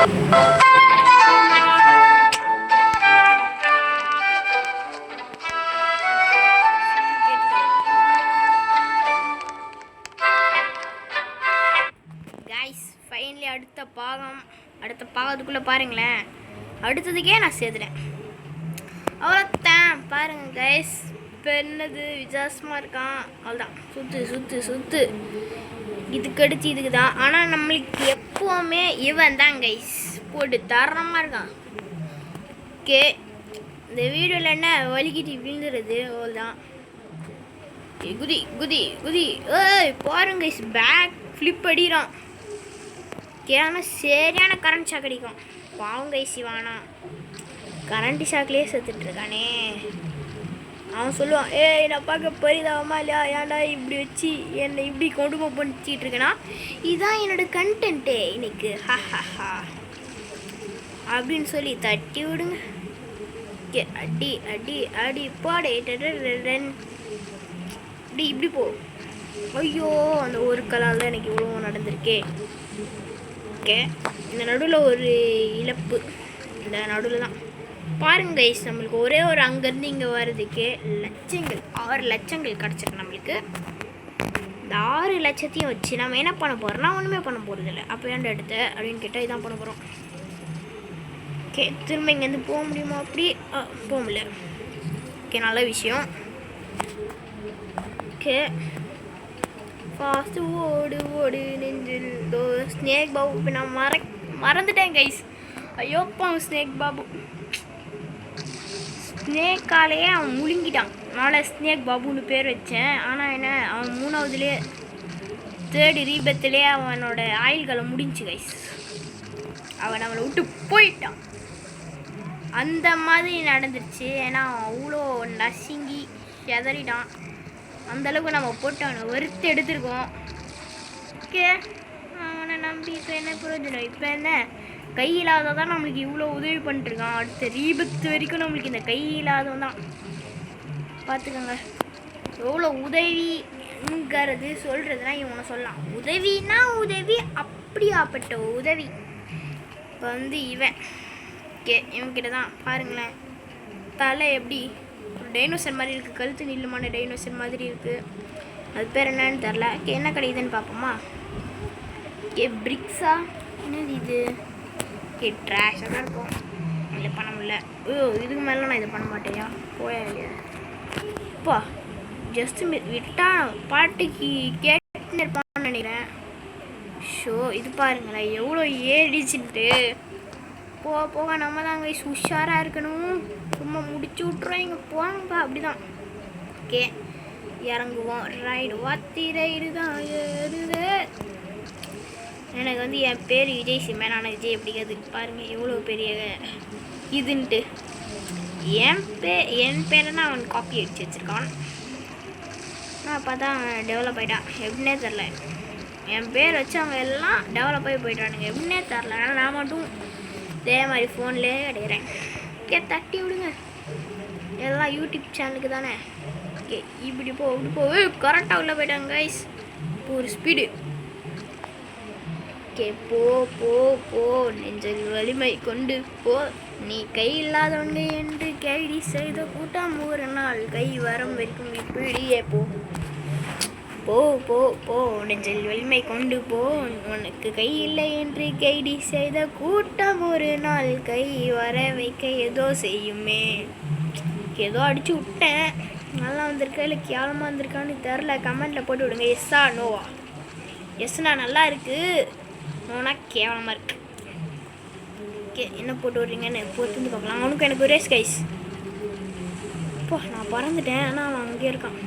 Guys finally அடுத்த பாகத்துக்குள்ளே பாருங்களேன், அடுத்ததுக்கே நான் சேர்த்துட்டேன். அவ்வளோத்தான் பாருங்க கைஸ். இப்போ என்னது வித்தியாசமாக இருக்கான், அவ்வளோதான். சுத்து இதுக்கு இதுக்கு தான். ஆனால் நம்மளுக்கு எப்போவுமே இவன் தான் கைஸ் போட்டு தரமாக இருக்கான். ஓகே, இந்த வீடியோவில் என்ன வலிக்கிட்டு விழுந்துருது, அவ்வளோதான். குதி ஏய் பாருங்க கைஸ், பேக் ஃப்ளிப் அடிக்கிறான். ஓகே, ஆனால் சரியான கரண்ட் ஷாக் அடிக்கும். பாவம் கைஸ், இவானா கரண்ட் ஷாக்லேயே செத்துட்ருக்கானே. அவன் சொல்லுவான், ஏய் நான் பார்க்க பரிதாபமா இல்லையா, ஏன்டா இப்படி வச்சு என்னை இப்படி கொடுமை பண்ணிச்சிட்டு இருக்கேன்னா, இதுதான் என்னோட கண்டென்ட்டே இன்னைக்கு, ஹா அப்படின்னு சொல்லி தட்டி விடுங்க. ஓகே, அடி போடே இப்படி போ. ஐயோ, அந்த ஒரு கலால் தான் எனக்கு இவ்வளோ நடந்திருக்கே. ஓகே, இந்த நடுவில் ஒரு இழப்பு, இந்த நடுவில் தான் பாருங்க கைஸ். நம்மளுக்கு ஒரே ஒரு அங்கேருந்து இங்கே வர்றதுக்கே 6 லட்சங்கள் கிடச்சிருக்கு நம்மளுக்கு. இந்த 6 லட்சத்தையும் வச்சு நம்ம என்ன பண்ண போகிறோம்னா ஒன்றுமே பண்ண போகிறதில்ல. அப்போ ஏன்டா எடுத்த அப்படின்னு கேட்டால் இதான் பண்ண போகிறோம். ஓகே, திரும்ப இங்கேருந்து போக முடியுமா? அப்படி போக முடியல. ஓகே, நல்ல விஷயம். ஓகே, ஃபாஸ்ட்டு ஓடு நெஞ்சில் ஸ்னேக் பாபு. இப்போ நான் மறந்துட்டேன் கைஸ். ஐயோப்பா, ஸ்னேக் பாபு ஸ்னேக்காலேயே அவன் முழுங்கிட்டான். அதனால் ஸ்னேக் பாபுன்னு பேர் வச்சேன். ஆனால் என்ன, அவன் 3வதுலேயே 3rd ரீபத்திலே அவனோட ஆயுள்களை முடிஞ்சு கைஸ். அவன் அவளை விட்டு போயிட்டான். அந்த மாதிரி நடந்துருச்சு. ஏன்னா அவன் அவ்வளோ நசுங்கி செதறிட்டான். அந்தளவுக்கு நம்ம போட்டு அவனை வறுத்து எடுத்துருக்கோம். ஓகே, அவனை நம்பி இப்போ என்ன பிரயோஜனம்? இப்போ என்ன, கை இல்லாததான் நம்மளுக்கு இவ்வளோ உதவி பண்ணிட்டுருக்கான். அடுத்த ரீபத்து வரைக்கும் நம்மளுக்கு இந்த கை இல்லாதவன் தான். பார்த்துக்கோங்க எவ்வளோ உதவிங்கிறது. சொல்கிறதுனா இவனை சொல்லலாம், உதவினா உதவி, அப்படியாப்பட்ட உதவி. இப்போ இவன் இவன்கிட்ட தான் பாருங்களேன், தலை எப்படி ஒரு டைனோசர் மாதிரி இருக்குது, கழுத்து நீளமான டைனோசர் மாதிரி இருக்குது. அது பேர் என்னன்னு தெரில. என்ன கிடைக்குதுன்னு பார்ப்போமா? பிரிக்ஸா என்னது இது? ட்ராஷாக தான் இருக்கும், இல்லை பண்ண முடியல. இதுக்கு மேலே நான் இதை பண்ண மாட்டேயா, போயா இல்லையா? அப்பா ஜஸ்ட்டு விட்டா பாட்டுக்கு கேட்டுன்னு இருப்பான்னு நினைக்கிறேன். ஷோ இது பாருங்களேன் எவ்வளோ ஏறிச்சுட்டு. போக நம்ம தாங்க உஷாராக இருக்கணும். சும்மா முடிச்சு விட்றோம், இங்கே போங்கப்பா, அப்படி தான். ஓகே, இறங்குவோம். ரைடு வாத்தி ரைடு தான் ஏறுது. எனக்கு என் பேர் விஜய் சிம்மன், ஆனால் விஜய் எப்படிங்கிறது பாருங்கள் எவ்வளோ பெரிய இதுன்ட்டு. என் பேரை தான் அவன் காப்பி அடிச்சு வச்சுருக்கான். நான் பார்த்தா அவன் டெவலப் ஆகிட்டான், எப்படின்னே தெரில. என் பேர் வச்சு அவங்க எல்லாம் டெவலப் ஆகி போயிட்டானுங்க, எப்படின்னே தெரில. ஆனால் நான் மட்டும் இதே மாதிரி ஃபோன்லேயே கிடைக்கிறேன். ஓகே, தட்டி விடுங்க, எல்லாம் யூடியூப் சேனலுக்கு தானே. ஓகே, இப்படி போ கரெக்டாக உள்ளே போயிட்டாங்க கைஸ். இப்போ ஒரு ஸ்பீடு. ஓகே, போ நெஞ்சில் வலிமை கொண்டு போ, நீ கை இல்லாதவங்க என்று கைடி செய்த கூட்டம் ஒரு நாள் கை வரம் வரைக்கும் இப்படியே போ நெஞ்சில் வலிமை கொண்டு போ, உனக்கு கை இல்லை என்று கைடி செய்த கூட்டம் ஒரு நாள் கை வர வைக்க ஏதோ செய்யுமே. ஏதோ அடிச்சு விட்டேன், நல்லா வந்திருக்கா இல்லை கேவலமாக வந்திருக்கான்னு தெரில. கமெண்ட்டில் போட்டு விடுங்க, எஸ்ஸா நோவா. எஸ்னா நல்லா இருக்குது, நோனா கேவலமாக இருக்குது. ஓகே, என்ன போட்டு விட்றீங்கன்னு பொறுத்து பார்க்கலாம். அவனுக்கும் எனக்கு ஒரே ஸ்கைஸ். இப்போ நான் பறந்துட்டேன், ஆனால் அவன் அங்கே இருக்கான்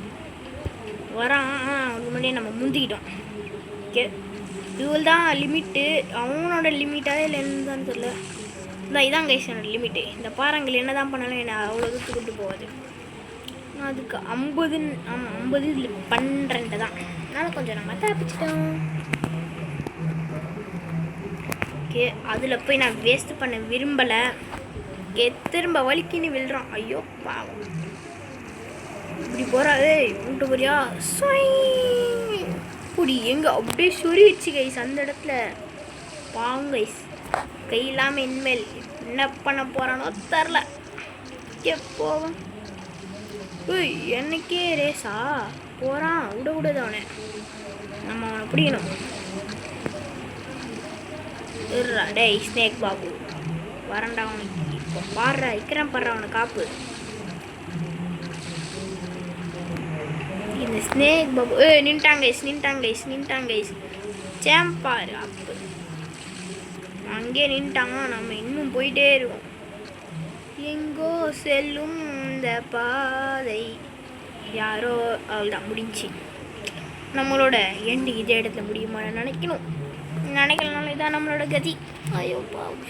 வரான். அவனுக்கு முன்னாடியே நம்ம முந்திக்கிட்டோம். ஓகே, இவள் தான் லிமிட்டு. அவனோட லிமிட்டாக இல்லை என்னன்னு தெரியல. இதான் கைஸ் என்னோட லிமிட்டு. இந்த பாறாங்கல் என்ன தான் பண்ணாலும் என்னை அவ்வளோ தூரத்துக்கு கொண்டு போகாது. நான் அதுக்கு 50 12 தான். அதனால் கொஞ்சம் நம்ம தப்பிச்சிட்டோம். ஓகே, அதில் போய் நான் வேஸ்ட் பண்ண விரும்பலை. ஓகே, திரும்ப வலிக்கின்னு விழுறான். ஐயோ பாவம், இப்படி போகிறாரு விட்டு போறியா? இப்படி எங்கே அப்படியே சொருவிச்சு கைஸ் அந்த இடத்துல. பாவம் கைஸ். கை இல்லாமல் இனிமேல் என்ன பண்ண போகிறானோ தெரில. போவோம். என்னைக்கே ரேஸா போகிறான். விடாது அவனை. நம்ம அவனை பிடிக்கணும். டேய் ஸ்னேக் பாபு வரண்டா அவனுக்கு. இப்போ பாடுறா இக்கிறேன் பாடுறா அவனை காப்பு. இந்த ஸ்னேக் பாபு நின்ட்டாங்க. சேம்பாரு அப்பு அங்கே நின்ட்டாங்க. நம்ம இன்னும் போயிட்டே இருக்கோம். எங்கோ செல்லும் இந்த பாதை யாரோ அவள்தான் முடிஞ்சு. நம்மளோட எண்டு இதே இடத்துல முடியுமான்னு நினைக்கலனால இதான் நம்மளோட கதி. ஐயோ பாவம்.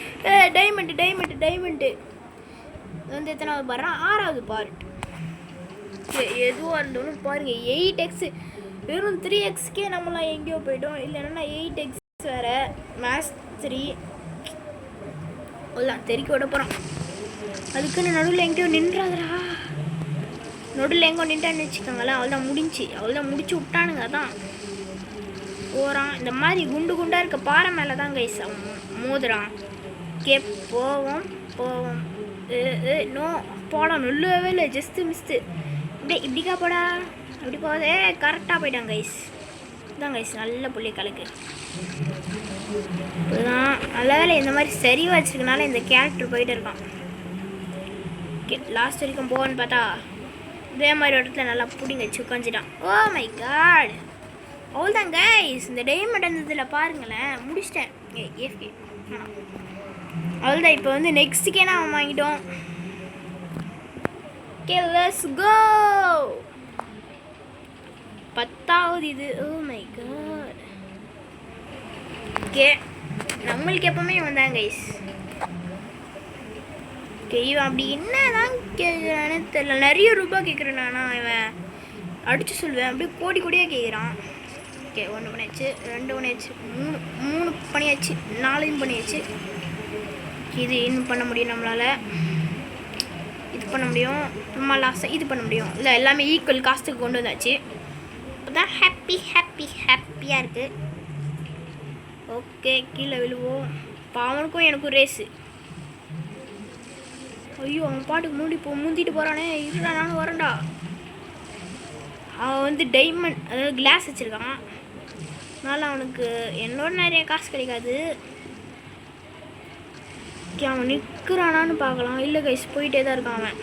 டைமண்டு வந்து எத்தனாவது பாடுறான்? 6வது பார்ட். எதுவாக இருந்தாலும் பாருங்கள். 8x வெறும் 3xக்கே நம்மளாம் எங்கேயோ போய்ட்டோம். இல்லைன்னா 8x வேறு மேக்ஸ் 3 எல்லாம் தெறிக்க விட போகிறோம். அதுக்குன்னு நடுவில் எங்கேயோ நின்றாதரா. நடுவில் எங்கோ நின்றான்னு வச்சுக்கோங்களேன். அவள்தான் முடிச்சு விட்டானுங்க. அதான் போகிறான். இந்த மாதிரி குண்டாக இருக்க பாறை மேலே தான் கைஸ் அவன் மோதுறான். போவோம் நோ போடா. நொல்லவே இல்லை. Just mist. இப்படிக்கா போடா. அப்படி போதே கரெக்டாக போயிட்டான் கைஸ். இதுதான் கைஸ் நல்ல புள்ளி கலக்கு. இதுதான் நல்ல வேலை. இந்த மாதிரி சரி வச்சுருக்கனால இந்த கேரக்டர் போயிட்டு இருக்கான். லாஸ்ட் வரைக்கும் போவான்னு பார்த்தா இதே மாதிரி இடத்துல நல்லா பிடிங்க வச்சு உட்காந்துட்டான். Oh my God. அவ்வளோதான் கைஸ். இந்த டைமண்ட் இருந்ததில் பாருங்களேன். முடிச்சிட்டேன். ஏஃப்கே அவ்வளோதான். இப்போ வந்து நெக்ஸ்ட்டுக்கே நான் வாங்கிட்டோம். Okay let's go. 10வது இது. ஓ மை காட். ஓகே நம்மளுக்கு எப்பவுமே வந்தாங்க கைஸ். ஓகே இவன் அப்படி என்னதான் கேட்குறான்னு தெரியல. நிறைய ரூபாய் கேட்குறேன். நான் இவன் அடித்து சொல்லுவேன். அப்படியே கோடியாக கேட்குறான். ஓகே 1 பண்ணியாச்சு, 2 பண்ணியாச்சு, 3 பண்ணியாச்சு, 4 பண்ணியாச்சு. இது இன்னும் பண்ண முடியும் நம்மளால். இது பண்ண முடியும். நம்ம லாஸ்ட்டாக இது பண்ண முடியும். இல்லை எல்லாமே ஈக்குவல் காஸ்ட்டுக்கு கொண்டு வந்தாச்சு. அப்போதான் ஹாப்பியாக இருக்குது. ஓகே கீழே விழுவோம். இப்போ அவனுக்கும் எனக்கும் ரேஸு. ஐயோ அவன் பாட்டுக்கு முந்திட்டு போகிறானே. இருடா நானும் வரேன்டா. அவன் வந்து டைமண்ட் அதாவது கிளாஸ் வச்சுருக்கான். அதனால் அவனுக்கு என்னோட நிறைய காசு கிடைக்காது. அவன் நிற்கிறானான்னு பார்க்கலாம். இல்லை கைஸ் போயிட்டே தான் இருக்கான் அவன்.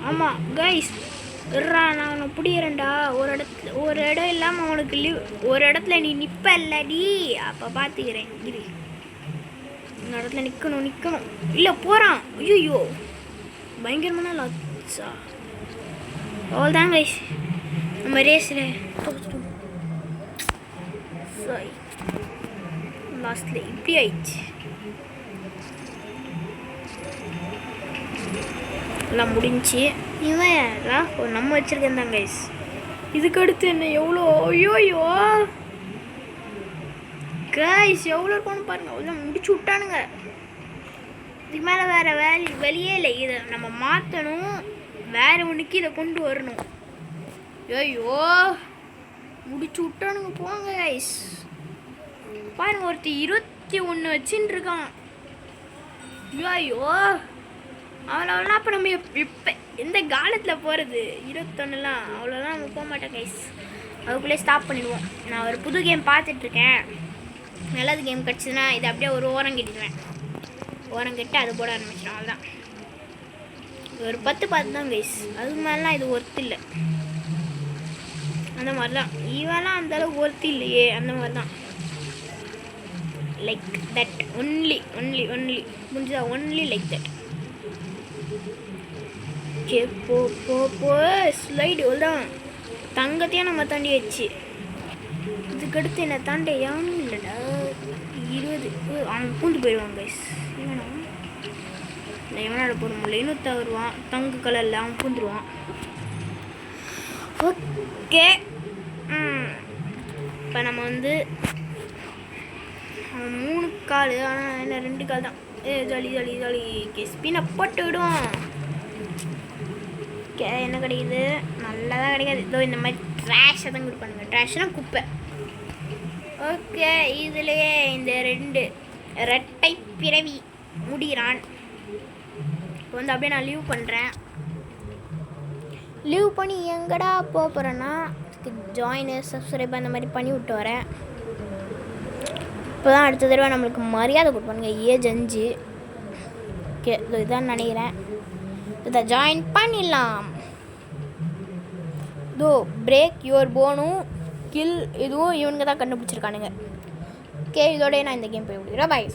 ஆமாம் கைஸ் நான் அவனை பிடிக்கிறேன்டா. ஒரு இடம் இல்லாமல் அவனுக்கு ஒரு இடத்துல நீ நிற்பல்லடி. அப்போ பார்த்துக்கிறேன். இரு இந்த இடத்துல நிற்கணும். இல்லை போகிறான். ஐயோ பயங்கரமான லாச்சா. அவ்வளோதான் கைஸ் நம்ம ரேஸில் தோற்றுட்டோம். சாரி லாஸ்ட்டில் இப்படி ஆயிடுச்சு. எல்லாம் முடிஞ்சு. இவன் ஒரு நம்ம வச்சுருக்கேன் தான் கைஸ். இதுக்கு அடுத்து என்ன எவ்வளோ. ஐயோயோ கைஸ் எவ்வளோ இருக்கும்னு பாருங்கள். அவ்வளோ முடிச்சு விட்டானுங்க. இதுக்கு மேலே வேறு வெளியே இல்லை. இதை நம்ம மாற்றணும். வேறு ஒன்றுக்கு இதை கொண்டு வரணும். ஐயோ முடிச்சு விட்டானுங்க. போங்க கைஸ். பாருங்க ஒருத்தி 21 வச்சுன்னு இருக்கான். ஐயோ அவ்வளோலாம். அப்போ நம்ம இப்போ எந்த காலத்தில் போகிறது? 21லாம் அவ்வளோதான் நம்ம போக மாட்டோம் கைஸ். அதுக்குள்ளே ஸ்டாப் பண்ணிடுவோம். நான் ஒரு புது கேம் பார்த்துட்ருக்கேன். நல்லது கேம் கிடச்சிதுன்னா இது அப்படியே ஒரு ஓரம் கட்டிடுவேன். ஓரம் கட்டி அது போட ஆரம்பிச்சிடும். அவ்வளோதான். ஒரு 10 பார்த்து தான் கைஸ். அதுக்கு மேலாம் இது ஒர்த்து இல்லை. அந்த மாதிரி தான் இவெல்லாம் அந்தளவுக்கு ஒர்த்து இல்லையே. அந்த மாதிரி தான் லைக் தட் ஒன்லி முடிஞ்சதா. Only like that. ஓகே போ ஸ்லைடு தான். தங்கத்தையும் நம்ம தாண்டி வச்சு. இதுக்கடுத்து என்ன தாண்ட யானும் இல்லைடா. 20 அவன் பூந்து போயிடுவான் கைஸ். இவனோட போட முடியல. 200 வருவான். தங்க கலரில் அவன் பூந்துருவான். ஓகே இப்போ நம்ம வந்து அவன் 3 கால். ஆனால் என்ன 2 கால் தான். ஜாலி ஸ்பின்னை போட்டு விடுவோம். ஓகே என்ன கிடைக்குது? நல்லா தான் கிடைக்காது. இதோ இந்த மாதிரி ட்ராஷை தான் கொடுப்பானுங்க. ட்ராஷ்னா குப்பை. ஓகே, இதுலேயே இந்த 2 ரெட்டை பிறவி முடிகிறான். இப்போ வந்து அப்படியே நான் லீவ் பண்ணுறேன். லீவ் பண்ணி எங்கடா போகிறேன்னா ஜாயினு சப்ஸ்கிரைப் அந்த மாதிரி பண்ணி விட்டு வரேன். இப்போ தான் அடுத்த தடவை நம்மளுக்கு மரியாதை கொடுப்பானுங்க. ஏஜ் 5. ஓகே, இதுதான் நினைக்கிறேன். இதை ஜாயின் பண்ணிடலாம். இதோ பிரேக் யுவர் போனும் கில் இதுவும் இவனுங்க தான் கண்டுபிடிச்சிருக்கானுங்க. ஓகே, இதோடய நான் இந்த கேம் போய் முடிக்கிறேன். பை.